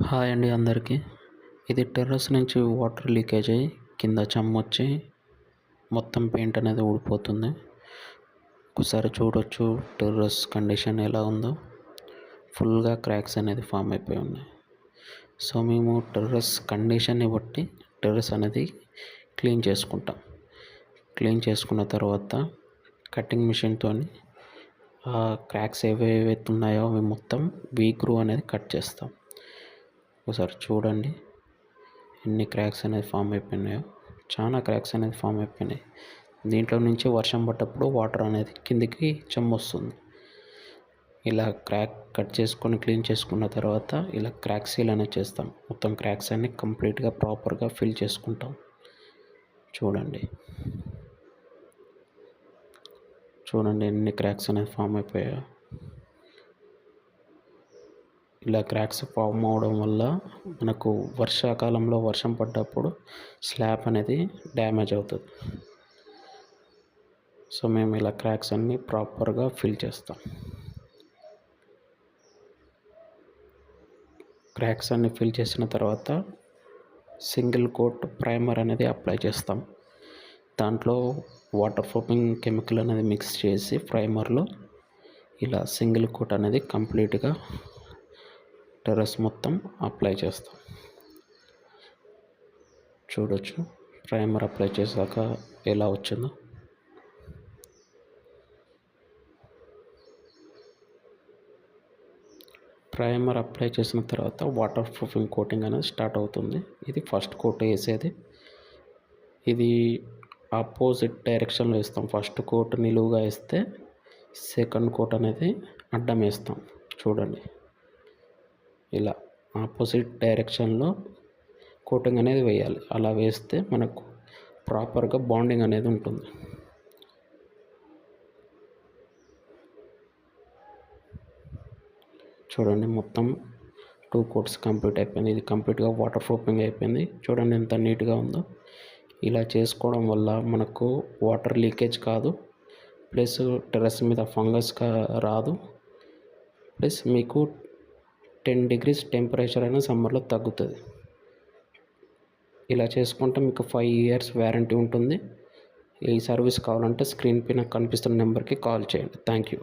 Hi అండి అందరికీ. ఇది టెర్రస్ నుంచి వాటర్ లీకేజ్ అయ్యి కింద చెమ్మొచ్చి మొత్తం పెయింట్ అనేది ఊడిపోతుంది. ఒకసారి చూడొచ్చు టెర్రస్ కండిషన్ ఎలా ఉందో. ఫుల్గా క్రాక్స్ అనేది ఫామ్ అయిపోయి ఉన్నాయి. సో మేము టెర్రస్ కండిషన్ని బట్టి టెర్రస్ అనేది క్లీన్ చేసుకుంటాం. క్లీన్ చేసుకున్న తర్వాత కటింగ్ మిషన్తో ఆ క్రాక్స్ ఏవైతే ఉన్నాయో అవి మొత్తం గ్రూ అనేది కట్ చేస్తాం. ఒకసారి చూడండి ఎన్ని క్రాక్స్ అనేది ఫామ్ అయిపోయినాయో. చాలా క్రాక్స్ అనేది ఫామ్ అయిపోయినాయి. దీంట్లో నుంచి వర్షం పడ్డప్పుడు వాటర్ అనేది కిందికి చెమ్మొస్తుంది. ఇలా క్రాక్ కట్ చేసుకొని క్లీన్ చేసుకున్న తర్వాత ఇలా క్రాక్ సీల్ అనేది చేస్తాం. మొత్తం క్రాక్స్ అన్ని కంప్లీట్గా ప్రాపర్గా ఫిల్ చేసుకుంటాం. చూడండి ఎన్ని క్రాక్స్ అనేది ఫామ్ అయిపోయాయో. ఇలా క్రాక్స్ ఫామ్ అవడం వల్ల మనకు వర్షాకాలంలో వర్షం పడ్డప్పుడు స్లాబ్ అనేది డ్యామేజ్ అవుతుంది. సో మేము ఇలా క్రాక్స్ అన్నీ ప్రాపర్గా ఫిల్ చేస్తాం. క్రాక్స్ అన్నీ ఫిల్ చేసిన తర్వాత సింగిల్ కోట్ ప్రైమర్ అనేది అప్లై చేస్తాం. దాంట్లో వాటర్ ప్రూఫింగ్ కెమికల్ అనేది మిక్స్ చేసి ప్రైమర్లో ఇలా సింగిల్ కోట్ అనేది కంప్లీట్గా టెర్రస్ మొత్తం అప్లై చేస్తాం. చూడొచ్చు ప్రైమర్ అప్లై చేశాక ఎలా వచ్చిందో. ప్రైమర్ అప్లై చేసిన తర్వాత వాటర్ ప్రూఫింగ్ కోటింగ్ అనేది స్టార్ట్ అవుతుంది. ఇది ఫస్ట్ కోట్ వేసేది. ఇది ఆపోజిట్ డైరెక్షన్లో వేస్తాం. ఫస్ట్ కోట్ నిలువుగా వేస్తే సెకండ్ కోట్ అనేది అడ్డం వేస్తాం. చూడండి ఇలా ఆపోజిట్ డైరెక్షన్లో కోటింగ్ అనేది వేయాలి. అలా వేస్తే మనకు ప్రాపర్గా బాండింగ్ అనేది ఉంటుంది. చూడండి మొత్తం 2 కోట్స్ కంప్లీట్ అయిపోయింది. ఇది కంప్లీట్గా వాటర్ ప్రూఫింగ్ అయిపోయింది. చూడండి ఎంత నీట్గా ఉందో. ఇలా చేసుకోవడం వల్ల మనకు వాటర్ లీకేజ్ కాదు, ప్లస్ టెర్రస్ మీద ఫంగస్ రాదు, ప్లస్ మీకు 10 degrees టెంపరేచర్ అయినా సమ్మర్లో తగ్గుతుంది. ఇలా చేసుకుంటే మీకు 5 years వ్యారంటీ ఉంటుంది. ఈ సర్వీస్ కావాలంటే స్క్రీన్ పైన కనిపిస్తున్న నెంబర్కి కాల్ చేయండి. Thank you.